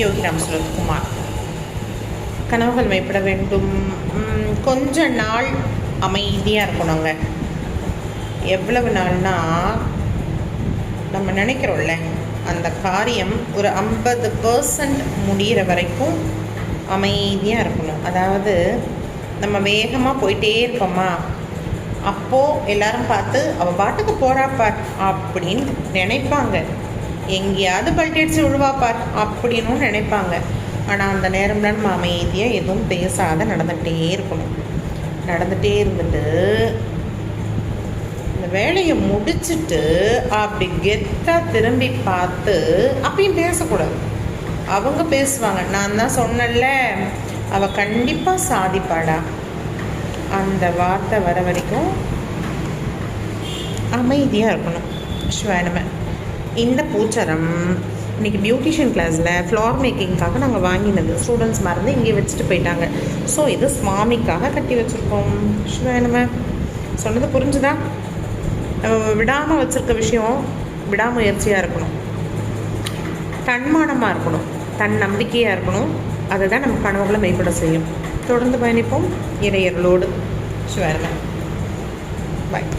யோகிராம் சுரத்குமார். கனவுகள் மெய்ப்பட வேண்டும். கொஞ்ச நாள் அமைதியாக இருக்கணுங்க. எவ்வளவு நாள்னா, நம்ம நினைக்கிறோம்ல அந்த காரியம் ஒரு 50% முடிகிற வரைக்கும் அமைதியாக இருக்கணும். அதாவது நம்ம வேகமாக போயிட்டே இருப்போமா, அப்போது எல்லாரும் பார்த்து அவள் பாட்டுக்கு போகிறாப்பார் அப்படின்னு நினைப்பாங்க. எங்கேயாவது பல்டேட்ஸ் விழுவாப்பார் அப்படின்னு நினைப்பாங்க. ஆனால் அந்த நேரம்லாம் நம்ம அமைதியாக எதுவும் பேசாத நடந்துகிட்டே இருக்கணும். நடந்துகிட்டே இருந்துட்டு இந்த வேலையை முடிச்சுட்டு அப்படி கெத்தாக திரும்பி பார்த்து அப்பயும் பேசக்கூடாது. அவங்க பேசுவாங்க, நான் தான் சொன்னல அவள் கண்டிப்பாக சாதிப்பாடா, அந்த வார்த்தை வர வரைக்கும் அமைதியாக இருக்கணும். ஸ்வேனமே இந்த பூச்சரம் இன்றைக்கி பியூட்டிஷியன் கிளாஸில் ஃப்ளார் மேக்கிங்காக நாங்கள் வாங்கினது. ஸ்டூடெண்ட்ஸ் மறந்து இங்கே வச்சுட்டு போயிட்டாங்க. ஸோ இது சுவாமிக்காக கட்டி வச்சுருக்கோம். ஸ்வேனமே சொன்னது புரிஞ்சுதா? விடாமல் வச்சுருக்க விஷயம் விடாமுயற்சியாக இருக்கணும், தன்மானமாக இருக்கணும், தன் நம்பிக்கையாக இருக்கணும். அதுதான் நம்ம கனவுகளை மெய்ப்பட செய்யும். தொடர்ந்து பயணிப்போம் இறையர்களோடு. ஸ்வேனமே பாய்.